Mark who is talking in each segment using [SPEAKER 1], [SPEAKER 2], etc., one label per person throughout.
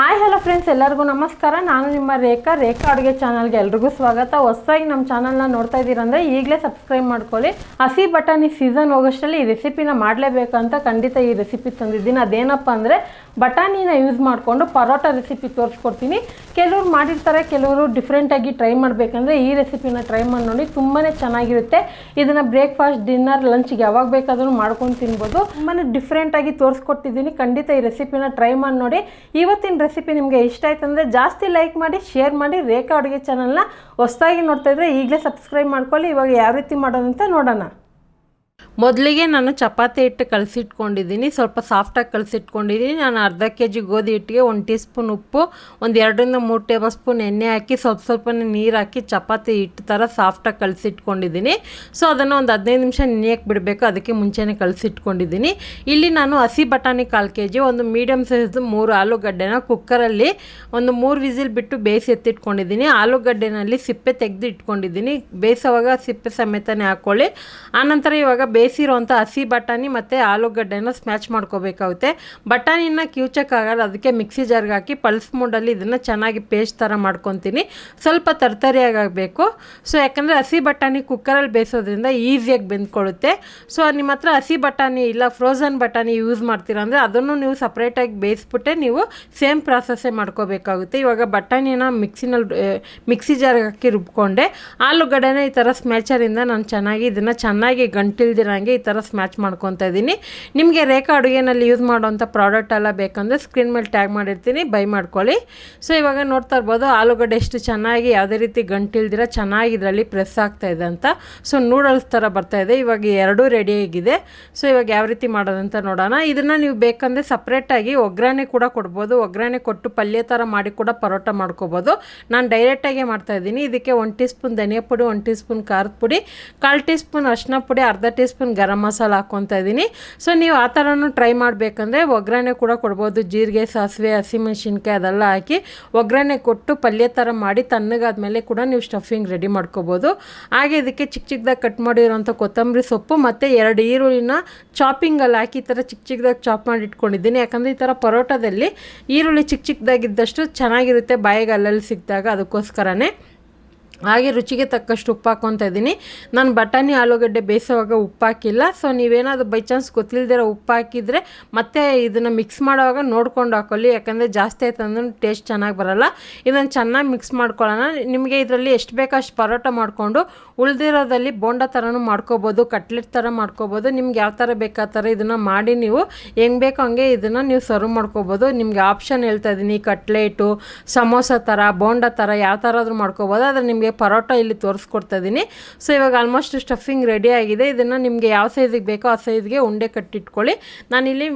[SPEAKER 1] Hi hello friends, ಎಲ್ಲರಿಗೂ ನಮಸ್ಕಾರ. ನಾನು ನಿಮ್ಮ ರೇಖಾ ಅಡುಗೆ ಚಾನಲ್ಗೆ ಎಲ್ರಿಗೂ ಸ್ವಾಗತ. ಹೊಸದಾಗಿ ನಮ್ಮ ಚಾನಲ್ನ ನೋಡ್ತಾ ಇದ್ದೀರಂದರೆ ಈಗಲೇ ಸಬ್ಸ್ಕ್ರೈಬ್ ಮಾಡ್ಕೊಳ್ಳಿ. ಹಸಿ ಬಟಾಣಿ ಸೀಸನ್ ಹೋಗೋಷ್ಟರಲ್ಲಿ ಈ ರೆಸಿಪಿನ ಮಾಡಲೇಬೇಕಂತ ಖಂಡಿತ ಈ ರೆಸಿಪಿ ತಂದಿದ್ದೀನಿ. ಅದೇನಪ್ಪ ಅಂದರೆ ಬಟಾಣಿನ ಯೂಸ್ ಮಾಡಿಕೊಂಡು ಪರೋಟ ರೆಸಿಪಿ ತೋರಿಸ್ಕೊಡ್ತೀನಿ. ಕೆಲವರು ಮಾಡಿರ್ತಾರೆ, ಕೆಲವರು ಡಿಫ್ರೆಂಟಾಗಿ ಟ್ರೈ ಮಾಡಬೇಕಂದ್ರೆ ಈ ರೆಸಿಪಿನ ಟ್ರೈ ಮಾಡಿ ನೋಡಿ. ತುಂಬಾ ಚೆನ್ನಾಗಿರುತ್ತೆ. ಇದನ್ನು ಬ್ರೇಕ್ಫಾಸ್ಟ್, ಡಿನ್ನರ್, ಲಂಚ್ಗೆ ಯಾವಾಗ ಬೇಕಾದರೂ ಮಾಡ್ಕೊಂಡು ತಿನ್ಬೋದು. ತುಂಬಾ ಡಿಫ್ರೆಂಟಾಗಿ ತೋರಿಸ್ಕೊಟ್ಟಿದ್ದೀನಿ. ಖಂಡಿತ ಈ ರೆಸಿಪಿನ ಟ್ರೈ ಮಾಡಿ ನೋಡಿ. ಇವತ್ತಿನ ರೆಸಿಪಿ ನಿಮಗೆ ಇಷ್ಟ ಆಯ್ತು ಅಂದರೆ ಜಾಸ್ತಿ ಲೈಕ್ ಮಾಡಿ, ಶೇರ್ ಮಾಡಿ. ರೇಖಾ ಅಡುಗೆ ಚಾನಲ್ನ ಹೊಸದಾಗಿ ನೋಡ್ತಾ ಇದ್ದರೆ ಈಗಲೇ ಸಬ್ಸ್ಕ್ರೈಬ್ ಮಾಡ್ಕೊಳ್ಳಿ. ಇವಾಗ ಯಾವ ರೀತಿ ಮಾಡೋದಂತ ನೋಡೋಣ. ಮೊದಲಿಗೆ ನಾನು ಚಪಾತಿ ಹಿಟ್ಟು ಕಲಸಿಟ್ಕೊಂಡಿದ್ದೀನಿ. ಸ್ವಲ್ಪ ಸಾಫ್ಟಾಗಿ ಕಲಸಿಟ್ಕೊಂಡಿದ್ದೀನಿ. ನಾನು ಅರ್ಧ kg ಗೋಧಿ ಹಿಟ್ಟಿಗೆ 1 ಟೀ ಸ್ಪೂನ್ ಉಪ್ಪು, ಒಂದು 2ರಿಂದ 3 ಟೇಬಲ್ ಸ್ಪೂನ್ ಎಣ್ಣೆ ಹಾಕಿ ಸ್ವಲ್ಪನೇ ನೀರು ಹಾಕಿ ಚಪಾತಿ ಹಿಟ್ಟು ಥರ ಸಾಫ್ಟಾಗಿ ಕಲಸಿಟ್ಕೊಂಡಿದ್ದೀನಿ. ಸೊ ಅದನ್ನು ಒಂದು 15 ನಿಮಿಷ ನೆನೆಯಕ್ಕೆ ಬಿಡಬೇಕು. ಅದಕ್ಕೆ ಮುಂಚೆನೇ ಕಲಸಿಟ್ಕೊಂಡಿದ್ದೀನಿ. ಇಲ್ಲಿ ನಾನು ಹಸಿ ಬಟಾಣಿ 1/4 kg, ಒಂದು ಮೀಡಿಯಮ್ ಸೈಜ್ದು 3 ಆಲೂಗಡ್ಡೆನ ಕುಕ್ಕರಲ್ಲಿ ಒಂದು 3 ವಿಸಿಲ್ ಬಿಟ್ಟು ಬೇಯಿಸಿ ಎತ್ತಿಟ್ಕೊಂಡಿದ್ದೀನಿ. ಆಲೂಗಡ್ಡೆನಲ್ಲಿ ಸಿಪ್ಪೆ ತೆಗೆದು ಇಟ್ಕೊಂಡಿದ್ದೀನಿ. ಬೇಯಿಸೋವಾಗ ಸಿಪ್ಪೆ ಸಮೇತನೇ ಹಾಕ್ಕೊಳ್ಳಿ. ಆನಂತರ ಇವಾಗ ಬೇಯಿಸಿರೋಂಥ ಹಸಿ ಬಟಾಣಿ ಮತ್ತು ಆಲೂಗಡ್ಡೆನ ಸ್ಮ್ಯಾಚ್ ಮಾಡ್ಕೋಬೇಕಾಗುತ್ತೆ. ಬಟಾಣಿನ ಕಿವುಚಕ್ಕಾಗಲ್ಲ, ಅದಕ್ಕೆ ಮಿಕ್ಸಿ ಜಾರ್ಗೆ ಹಾಕಿ ಪಲ್ಸ್ ಮೋಡಲ್ಲಿ ಇದನ್ನು ಚೆನ್ನಾಗಿ ಪೇಸ್ಟ್ ಥರ ಮಾಡ್ಕೊತೀನಿ. ಸ್ವಲ್ಪ ತರ್ತರಿಯಾಗಬೇಕು. ಸೊ ಯಾಕಂದರೆ ಹಸಿ ಬಟಾಣಿ ಕುಕ್ಕರಲ್ಲಿ ಬೇಯಿಸೋದ್ರಿಂದ ಈಸಿಯಾಗಿ ಬೆಂದ್ಕೊಳ್ಳುತ್ತೆ. ಸೊ ನಿಮ್ಮ ಹತ್ರ ಹಸಿ ಬಟಾಣಿ ಇಲ್ಲ, ಫ್ರೋಝನ್ ಬಟಾಣಿ ಯೂಸ್ ಮಾಡ್ತೀರಾ ಅಂದರೆ ಅದನ್ನು ನೀವು ಸಪ್ರೇಟಾಗಿ ಬೇಯಿಸ್ಬಿಟ್ಟೆ ನೀವು ಸೇಮ್ ಪ್ರಾಸೆಸ್ಸೇ ಮಾಡ್ಕೋಬೇಕಾಗುತ್ತೆ. ಇವಾಗ ಬಟಾಣಿನ ಮಿಕ್ಸಿ ಜಾರ್ಗೆ ಹಾಕಿ ರುಬ್ಕೊಂಡೆ. ಆಲೂಗಡ್ಡೆನ ಈ ಥರ ಸ್ಮ್ಯಾಚರಿಂದ ನಾನು ಇದನ್ನು ಚೆನ್ನಾಗಿ ಗಂಟಿಲ್ದಿರಂಗೆ ಈ ಥರ ಸ್ಮ್ಯಾಚ್ ಮಾಡ್ಕೊತಾ ಇದ್ದೀನಿ. ನಿಮಗೆ ರೇಖಾ ಅಡುಗೆನಲ್ಲಿ ಯೂಸ್ ಮಾಡೋವಂಥ ಪ್ರಾಡಕ್ಟ್ ಎಲ್ಲ ಬೇಕಂದರೆ ಸ್ಕ್ರೀನ್ ಮೇಲೆ ಟ್ಯಾಗ್ ಮಾಡಿರ್ತೀನಿ, ಬೈ ಮಾಡ್ಕೊಳ್ಳಿ. ಸೊ ಇವಾಗ ನೋಡ್ತಾ ಇರ್ಬೋದು ಆಲೂಗಡ್ಡೆ ಎಷ್ಟು ಚೆನ್ನಾಗಿ ಯಾವುದೇ ರೀತಿ ಗಂಟಿಲ್ದಿರ ಚೆನ್ನಾಗಿ ಇದರಲ್ಲಿ ಪ್ರೆಸ್ ಆಗ್ತಾಯಿದೆ ಅಂತ. ಸೊ ನೂಡಲ್ಸ್ ಥರ ಬರ್ತಾಯಿದೆ. ಇವಾಗ ಎರಡೂ ರೆಡಿಯಾಗಿದೆ. ಸೊ ಇವಾಗ ಯಾವ ರೀತಿ ಮಾಡೋದಂತ ನೋಡೋಣ. ಇದನ್ನು ನೀವು ಬೇಕಂದರೆ ಸಪ್ರೇಟಾಗಿ ಒಗ್ಗರಣೆ ಕೂಡ ಕೊಡ್ಬೋದು. ಒಗ್ಗರಣೆ ಕೊಟ್ಟು ಪಲ್ಯ ಥರ ಮಾಡಿ ಕೂಡ ಪರೋಟ ಮಾಡ್ಕೋಬೋದು. ನಾನು ಡೈರೆಕ್ಟಾಗಿ ಮಾಡ್ತಾಯಿದ್ದೀನಿ. ಇದಕ್ಕೆ 1 ಟೀ ಸ್ಪೂನ್ ಧನಿಯಾ ಪುಡಿ, 1 ಟೀ ಸ್ಪೂನ್ ಖಾರದ ಪುಡಿ, 1/4 ಟೀ ಸ್ಪೂನ್ ಅರಿಶಿನ ಪುಡಿ, ಅರ್ಧ ಟೀ ಸ್ಪೂನ್ ಗರಂ ಮಸಾಲ ಹಾಕ್ಕೊತಾ ಇದ್ದೀನಿ. ಸೊ ನೀವು ಆ ಥರನೂ ಟ್ರೈ ಮಾಡಬೇಕಂದ್ರೆ ಒಗ್ಗರಣೆ ಕೂಡ ಕೊಡ್ಬೋದು. ಜೀರಿಗೆ, ಸಾಸಿವೆ, ಹಸಿಮೆಣಸಿನ್ಕಾಯಿ ಅದೆಲ್ಲ ಹಾಕಿ ಒಗ್ಗರಣೆ ಕೊಟ್ಟು ಪಲ್ಯ ಥರ ಮಾಡಿ ತಣ್ಣಗಾದ್ಮೇಲೆ ಕೂಡ ನೀವು ಸ್ಟಫಿಂಗ್ ರೆಡಿ ಮಾಡ್ಕೋಬೋದು. ಹಾಗೆ ಇದಕ್ಕೆ ಚಿಕ್ಕದಾಗಿ ಕಟ್ ಮಾಡಿರೋಂಥ ಕೊತ್ತಂಬರಿ ಸೊಪ್ಪು ಮತ್ತು 2 ಈರುಳ್ಳಿನ ಚಾಪಿಂಗಲ್ಲಿ ಹಾಕಿ ಈ ಥರ ಚಿಕ್ಕದಾಗಿ ಚಾಪ್ ಮಾಡಿ ಇಟ್ಕೊಂಡಿದ್ದೀನಿ. ಯಾಕಂದರೆ ಈ ಥರ ಪರೋಟದಲ್ಲಿ ಈರುಳ್ಳಿ ಚಿಕ್ಕದಾಗಿದ್ದಷ್ಟು ಚೆನ್ನಾಗಿರುತ್ತೆ ಬಾಯಿಗೆ ಅಲ್ಲಲ್ಲಿ ಸಿಕ್ಕಿದಾಗ, ಅದಕ್ಕೋಸ್ಕರನೇ. ಹಾಗೆ ರುಚಿಗೆ ತಕ್ಕಷ್ಟು ಉಪ್ಪು ಹಾಕ್ಕೊತಾ ಇದ್ದೀನಿ. ನಾನು ಬಟಾಣಿ ಆಲೂಗಡ್ಡೆ ಬೇಯಿಸೋವಾಗ ಉಪ್ಪು ಹಾಕಿಲ್ಲ. ಸೊ ನೀವೇನಾದರೂ ಬೈ ಚಾನ್ಸ್ ಗೊತ್ತಿಲ್ಲದಿರೋ ಉಪ್ಪು ಹಾಕಿದರೆ ಮತ್ತೆ ಇದನ್ನು ಮಿಕ್ಸ್ ಮಾಡೋವಾಗ ನೋಡ್ಕೊಂಡು ಹಾಕೊಳ್ಳಿ. ಯಾಕಂದರೆ ಜಾಸ್ತಿ ಆಯ್ತು ಅಂದ್ರೆ ಟೇಸ್ಟ್ ಚೆನ್ನಾಗಿ ಬರೋಲ್ಲ. ಇದನ್ನು ಚೆನ್ನಾಗಿ ಮಿಕ್ಸ್ ಮಾಡ್ಕೊಳ್ಳೋಣ. ನಿಮಗೆ ಇದರಲ್ಲಿ ಎಷ್ಟು ಬೇಕೋ ಅಷ್ಟು ಪರೋಟ ಮಾಡಿಕೊಂಡು ಉಳಿದಿರೋದಲ್ಲಿ ಬೋಂಡ ಥರನೂ ಮಾಡ್ಕೋಬೋದು, ಕಟ್ಲೆಟ್ ಥರ ಮಾಡ್ಕೋಬೋದು. ನಿಮ್ಗೆ ಯಾವ ಥರ ಬೇಕು ಆ ಥರ ಇದನ್ನು ಮಾಡಿ ನೀವು ಹೆಂಗೆ ಬೇಕೋ ಹಂಗೆ ಇದನ್ನು ನೀವು ಸರ್ವ್ ಮಾಡ್ಕೋಬೋದು. ನಿಮಗೆ ಆಪ್ಷನ್ ಹೇಳ್ತಾ ಇದ್ದೀನಿ, ಕಟ್ಲೆಟು, ಸಮೋಸ ಥರ, ಬೋಂಡ ಥರ ಯಾವ ಥರ ಆದರೂ ಮಾಡ್ಕೋಬೋದು. ಆದರೆ ನಿಮಗೆ ಪರೋಟ ಇಲ್ಲಿ ತೋರಿಸ್ಕೊಡ್ತಾ ಇದ್ದೀನಿ. ಸೊ ಇವಾಗ ಆಲ್ಮೋಸ್ಟ್ ಸ್ಟಫಿಂಗ್ ರೆಡಿ ಆಗಿದೆ. ಇದನ್ನು ನಿಮಗೆ ಯಾವ ಸೈಜಿಗೆ ಬೇಕೋ ಆ ಸೈಜ್ಗೆ ಉಂಡೆ ಕಟ್ಟಿಟ್ಕೊಳ್ಳಿ. ನಾನಿಲ್ಲಿ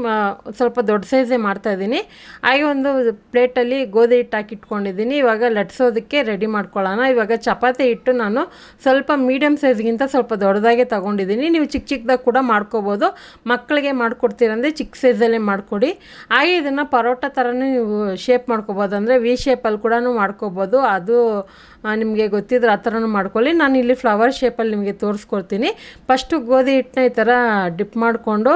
[SPEAKER 1] ಸ್ವಲ್ಪ ದೊಡ್ಡ ಸೈಜೇ ಮಾಡ್ತಾಯಿದ್ದೀನಿ. ಹಾಗೆ ಒಂದು ಪ್ಲೇಟಲ್ಲಿ ಗೋಧಿ ಹಿಟ್ಟು ಹಾಕಿಟ್ಕೊಂಡಿದ್ದೀನಿ. ಇವಾಗ ಲಟ್ಸೋದಕ್ಕೆ ರೆಡಿ ಮಾಡ್ಕೊಳ್ಳೋಣ. ಇವಾಗ ಚಪಾತಿ ಹಿಟ್ಟು ನಾನು ಸ್ವಲ್ಪ ಮೀಡಿಯಮ್ ಸೈಜ್ಗಿಂತ ಸ್ವಲ್ಪ ದೊಡ್ಡದಾಗೆ ತೊಗೊಂಡಿದ್ದೀನಿ. ನೀವು ಚಿಕ್ಕದಾಗಿ ಕೂಡ ಮಾಡ್ಕೋಬೋದು. ಮಕ್ಕಳಿಗೆ ಮಾಡಿಕೊಡ್ತೀರಂದರೆ ಚಿಕ್ಕ ಸೈಜಲ್ಲೇ ಮಾಡಿಕೊಡಿ. ಹಾಗೆ ಇದನ್ನು ಪರೋಟ ಥರನೇ ನೀವು ಶೇಪ್ ಮಾಡ್ಕೋಬೋದು. ಅಂದರೆ ವಿ ಶೇಪಲ್ಲಿ ಕೂಡ ಮಾಡ್ಕೋಬೋದು. ಅದು ನಿಮಗೆ ಗೊತ್ತಿದ್ರೆ ಆ ಥರನೂ ಮಾಡ್ಕೊಳ್ಳಿ. ನಾನು ಇಲ್ಲಿ ಫ್ಲವರ್ ಶೇಪಲ್ಲಿ ನಿಮಗೆ ತೋರಿಸ್ಕೊಡ್ತೀನಿ. ಫಸ್ಟು ಗೋಧಿ ಹಿಟ್ಟನ್ನ ಈ ಥರ ಡಿಪ್ ಮಾಡಿಕೊಂಡು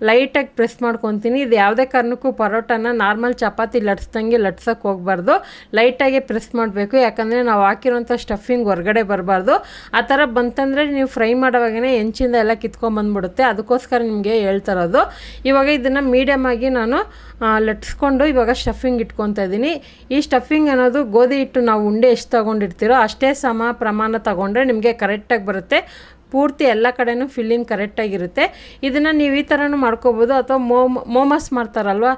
[SPEAKER 1] ಲೈಟಾಗಿ ಪ್ರೆಸ್ ಮಾಡ್ಕೊತೀನಿ. ಇದು ಯಾವುದೇ ಕಾರಣಕ್ಕೂ ಪರೋಟನ ನಾರ್ಮಲ್ ಚಪಾತಿ ಲಟ್ಸ್ದಂಗೆ ಲಟ್ಸೋಕ್ಕೆ ಹೋಗಬಾರ್ದು. ಲೈಟಾಗಿ ಪ್ರೆಸ್ ಮಾಡಬೇಕು. ಯಾಕಂದರೆ ನಾವು ಹಾಕಿರೋಂಥ ಸ್ಟಫಿಂಗ್ ಹೊರಗಡೆ ಬರಬಾರ್ದು. ಆ ಥರ ಬಂತಂದರೆ ನೀವು ಫ್ರೈ ಮಾಡೋವಾಗೇ ಹೆಂಚಿಂದ ಎಲ್ಲ ಕಿತ್ಕೊಂಡ್ಬಂದ್ಬಿಡುತ್ತೆ. ಅದಕ್ಕೋಸ್ಕರ ನಿಮಗೆ ಹೇಳ್ತಾರೋದು. ಇವಾಗ ಇದನ್ನು ಮೀಡಿಯಮಾಗಿ ನಾನು ಲಟ್ಸ್ಕೊಂಡು ಇವಾಗ ಸ್ಟಫಿಂಗ್ ಇಟ್ಕೊತಾ ಇದ್ದೀನಿ. ಈ ಸ್ಟಫಿಂಗ್ ಅನ್ನೋದು ಗೋಧಿ ಹಿಟ್ಟು ನಾವು ಉಂಡೆ ಎಷ್ಟು ತೊಗೊಂಡಿರ್ತೀರೋ ಅಷ್ಟೇ ಸಮ ಪ್ರಮಾಣ ತೊಗೊಂಡ್ರೆ ನಿಮಗೆ ಕರೆಕ್ಟಾಗಿ ಬರುತ್ತೆ. ಪೂರ್ತಿ ಎಲ್ಲ ಕಡೆನೂ ಫಿಲ್ಲಿಂಗ್ ಕರೆಕ್ಟಾಗಿರುತ್ತೆ. ಇದನ್ನು ನೀವು ಈ ಥರನೂ ಮಾಡ್ಕೋಬೋದು. ಅಥವಾ ಮೋಮಸ್ ಮಾಡ್ತಾರಲ್ವ,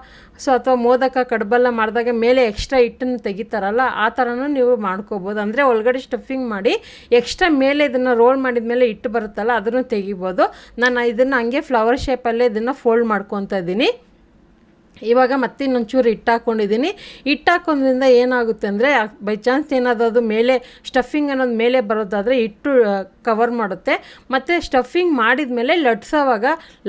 [SPEAKER 1] ಸೊ ಅಥವಾ ಮೋದಕ, ಕಡ್ಬೆಲ್ಲ ಮಾಡಿದಾಗ ಮೇಲೆ ಎಕ್ಸ್ಟ್ರಾ ಹಿಟ್ಟನ್ನು ತೆಗಿತಾರಲ್ಲ, ಆ ಥರನೂ ನೀವು ಮಾಡ್ಕೋಬೋದು. ಅಂದರೆ ಒಳಗಡೆ ಸ್ಟಫಿಂಗ್ ಮಾಡಿ ಎಕ್ಸ್ಟ್ರಾ ಮೇಲೆ ಇದನ್ನು ರೋಲ್ ಮಾಡಿದ ಮೇಲೆ ಹಿಟ್ಟು ಬರುತ್ತಲ್ಲ ಅದನ್ನು ತೆಗಿಬೋದು. ನಾನು ಇದನ್ನು ಹಂಗೆ ಫ್ಲವರ್ ಶೇಪಲ್ಲೇ ಇದನ್ನು ಫೋಲ್ಡ್ ಮಾಡ್ಕೊತಾ ಇದ್ದೀನಿ. ಇವಾಗ ಮತ್ತೆ ಇನ್ನೊಂಚೂರು ಹಿಟ್ಟು ಹಾಕ್ಕೊಂಡಿದ್ದೀನಿ. ಹಿಟ್ಟು ಹಾಕೋದ್ರಿಂದ ಏನಾಗುತ್ತೆ ಅಂದರೆ ಬೈ ಚಾನ್ಸ್ ಏನಾದರೂ ಅದು ಮೇಲೆ ಸ್ಟಫಿಂಗ್ ಅನ್ನೋದು ಮೇಲೆ ಬರೋದಾದರೆ ಹಿಟ್ಟು ಕವರ್ ಮಾಡುತ್ತೆ. ಮತ್ತು ಸ್ಟಫಿಂಗ್ ಮಾಡಿದ ಮೇಲೆ ಲಟ್ಸೋವಾಗ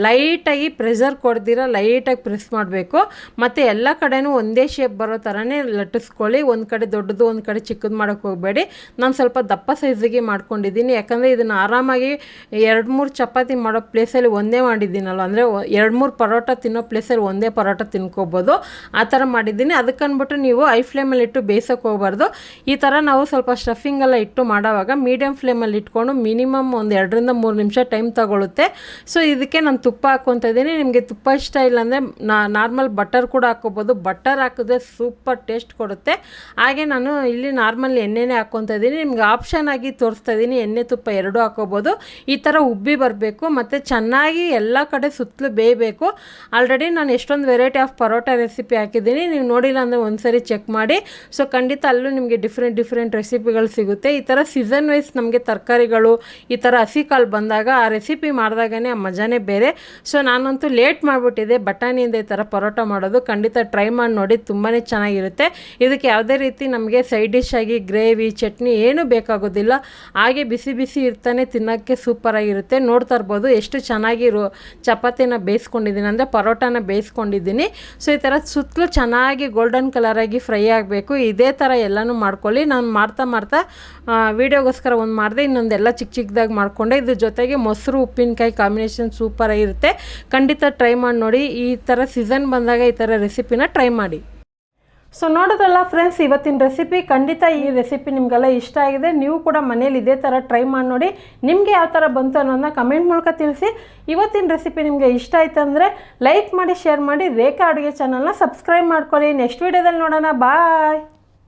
[SPEAKER 1] ಲೈಟಾಗಿ ಪ್ರೆಷರ್ ಕೊಡ್ದಿರ ಲೈಟಾಗಿ ಪ್ರೆಸ್ ಮಾಡಬೇಕು. ಮತ್ತು ಎಲ್ಲ ಕಡೆನೂ ಒಂದೇ ಶೇಪ್ ಬರೋ ಥರನೇ ಲಟ್ಟಿಸ್ಕೊಳ್ಳಿ. ಒಂದು ಕಡೆ ದೊಡ್ಡದು ಒಂದು ಕಡೆ ಚಿಕ್ಕದು ಮಾಡೋಕ್ಕೆ ಹೋಗಬೇಡಿ. ನಾನು ಸ್ವಲ್ಪ ದಪ್ಪ ಸೈಜಿಗೆ ಮಾಡ್ಕೊಂಡಿದ್ದೀನಿ. ಯಾಕಂದರೆ ಇದನ್ನು ಆರಾಮಾಗಿ 2-3 ಚಪಾತಿ ಮಾಡೋ ಪ್ಲೇಸಲ್ಲಿ ಒಂದೇ ಮಾಡಿದ್ದೀನಲ್ಲ, ಅಂದರೆ 2-3 ಪರೋಟ ತಿನ್ನೋ ಪ್ಲೇಸಲ್ಲಿ ಒಂದೇ ಪರೋಟ ತಿನ್ಕೋಬೋದು. ಆ ಥರ ಮಾಡಿದ್ದೀನಿ. ಅದಕ್ಕನ್ಬಿಟ್ಟು ನೀವು ಐ ಫ್ಲೇಮಲ್ಲಿ ಇಟ್ಟು ಬೇಯಿಸೋಕೆ ಹೋಗಬಾರ್ದು. ಈ ಥರ ನಾವು ಸ್ವಲ್ಪ ಸ್ಟಫಿಂಗೆಲ್ಲ ಇಟ್ಟು ಮಾಡೋವಾಗ ಮೀಡಿಯಮ್ ಫ್ಲೇಮಲ್ಲಿ ಇಟ್ಕೊಂಡು ಮಿನಿಮಮ್ ಒಂದು 2ರಿಂದ 3 ನಿಮಿಷ ಟೈಮ್ ತಗೊಳುತ್ತೆ. ಸೊ ಇದಕ್ಕೆ ನಾನು ತುಪ್ಪ ಹಾಕ್ಕೊತಾ ಇದ್ದೀನಿ. ನಿಮಗೆ ತುಪ್ಪ ಇಷ್ಟ ಇಲ್ಲ ಅಂದರೆ ನಾರ್ಮಲ್ ಬಟರ್ ಕೂಡ ಹಾಕ್ಕೋಬೋದು. ಬಟರ್ ಹಾಕಿದ್ರೆ ಸೂಪರ್ ಟೇಸ್ಟ್ ಕೊಡುತ್ತೆ. ಹಾಗೆ ನಾನು ಇಲ್ಲಿ ನಾರ್ಮಲ್ ಎಣ್ಣೆನೇ ಹಾಕ್ಕೊತಾ ಇದ್ದೀನಿ. ನಿಮ್ಗೆ ಆಪ್ಷನ್ ಆಗಿ ತೋರಿಸ್ತಾ ಇದ್ದೀನಿ, ಎಣ್ಣೆ ತುಪ್ಪ ಎರಡೂ ಹಾಕ್ಕೋಬೋದು. ಈ ಥರ ಉಬ್ಬಿ ಬರಬೇಕು ಮತ್ತು ಚೆನ್ನಾಗಿ ಎಲ್ಲ ಕಡೆ ಸುತ್ತಲೂ ಬೇಯಬೇಕು. ಆಲ್ರೆಡಿ ನಾನು ಎಷ್ಟೊಂದು ವೆರೈಟಿ ಆಫ್ ಪರೋಟ ರೆಸಿಪಿ ಹಾಕಿದ್ದೀನಿ, ನೀವು ನೋಡಿಲ್ಲ ಅಂದರೆ ಒಂದ್ಸರಿ ಚೆಕ್ ಮಾಡಿ. ಸೊ ಖಂಡಿತ ಅಲ್ಲೂ ನಿಮಗೆ ಡಿಫ್ರೆಂಟ್ ರೆಸಿಪಿಗಳು ಸಿಗುತ್ತೆ. ಈ ಥರ ಸೀಸನ್ ವೈಸ್ ನಮಗೆ ತರಕಾರಿಗಳು ಈ ಥರ ಹಸಿ ಕಾಳು ಬಂದಾಗ ಆ ರೆಸಿಪಿ ಮಾಡಿದಾಗನೇ ಆ ಮಜಾನೇ ಬೇರೆ. ಸೊ ನಾನಂತೂ ಲೇಟ್ ಮಾಡಿಬಿಟ್ಟಿದ್ದೆ ಬಟಾಣಿಯಿಂದ ಈ ಥರ ಪರೋಟ ಮಾಡೋದು. ಖಂಡಿತ ಟ್ರೈ ಮಾಡಿ ನೋಡಿ, ತುಂಬಾ ಚೆನ್ನಾಗಿರುತ್ತೆ. ಇದಕ್ಕೆ ಯಾವುದೇ ರೀತಿ ನಮಗೆ ಸೈಡ್ ಡಿಶ್ ಆಗಿ ಗ್ರೇವಿ ಚಟ್ನಿ ಏನೂ ಬೇಕಾಗೋದಿಲ್ಲ. ಹಾಗೆ ಬಿಸಿ ಬಿಸಿ ಇರ್ತಾನೆ ತಿನ್ನೋಕ್ಕೆ ಸೂಪರಾಗಿರುತ್ತೆ. ನೋಡ್ತಾ ಇರ್ಬೋದು ಎಷ್ಟು ಚೆನ್ನಾಗಿ ಚಪಾತಿನ ಬೇಯಿಸ್ಕೊಂಡಿದ್ದೀನಿ, ಅಂದರೆ ಪರೋಟಾನ ಬೇಯಿಸ್ಕೊಂಡಿದ್ದೀನಿ. ಸೊ ಈ ಥರ ಸುತ್ತಲೂ ಚೆನ್ನಾಗಿ ಗೋಲ್ಡನ್ ಕಲರಾಗಿ ಫ್ರೈ ಆಗಬೇಕು. ಇದೇ ಥರ ಎಲ್ಲನೂ ಮಾಡ್ಕೊಳ್ಳಿ. ನಾನು ಮಾಡ್ತಾ ವೀಡಿಯೋಗೋಸ್ಕರ ಒಂದು ಮಾಡಿದೆ, ಇನ್ನೊಂದೆಲ್ಲ ಚಿಕ್ಕದಾಗಿ ಮಾಡಿಕೊಂಡೆ. ಇದ್ರ ಜೊತೆಗೆ ಮೊಸರು ಉಪ್ಪಿನಕಾಯಿ ಕಾಂಬಿನೇಷನ್ ಸೂಪರಾಗಿರುತ್ತೆ. ಖಂಡಿತ ಟ್ರೈ ಮಾಡಿ ನೋಡಿ. ಈ ಥರ ಸೀಸನ್ ಬಂದಾಗ ಈ ಥರ ರೆಸಿಪಿನ ಟ್ರೈ ಮಾಡಿ. ಸೊ ನೋಡೋದಲ್ಲ ಫ್ರೆಂಡ್ಸ್, ಇವತ್ತಿನ ರೆಸಿಪಿ. ಖಂಡಿತ ಈ ರೆಸಿಪಿ ನಿಮಗೆಲ್ಲ ಇಷ್ಟ ಆಗಿದೆ. ನೀವು ಕೂಡ ಮನೇಲಿ ಇದೇ ಥರ ಟ್ರೈ ಮಾಡಿ ನೋಡಿ. ನಿಮಗೆ ಯಾವ ಥರ ಬಂತು ಅನ್ನೋದನ್ನ ಕಮೆಂಟ್ ಮೂಲಕ ತಿಳಿಸಿ. ಇವತ್ತಿನ ರೆಸಿಪಿ ನಿಮಗೆ ಇಷ್ಟ ಆಯ್ತು ಅಂದರೆ ಲೈಕ್ ಮಾಡಿ, ಶೇರ್ ಮಾಡಿ. ರೇಖಾ ಅಡುಗೆ ಚಾನಲ್ನ ಸಬ್ಸ್ಕ್ರೈಬ್ ಮಾಡ್ಕೊಳ್ಳಿ. ನೆಕ್ಸ್ಟ್ ವೀಡಿಯೋದಲ್ಲಿ ನೋಡೋಣ. ಬಾಯ್.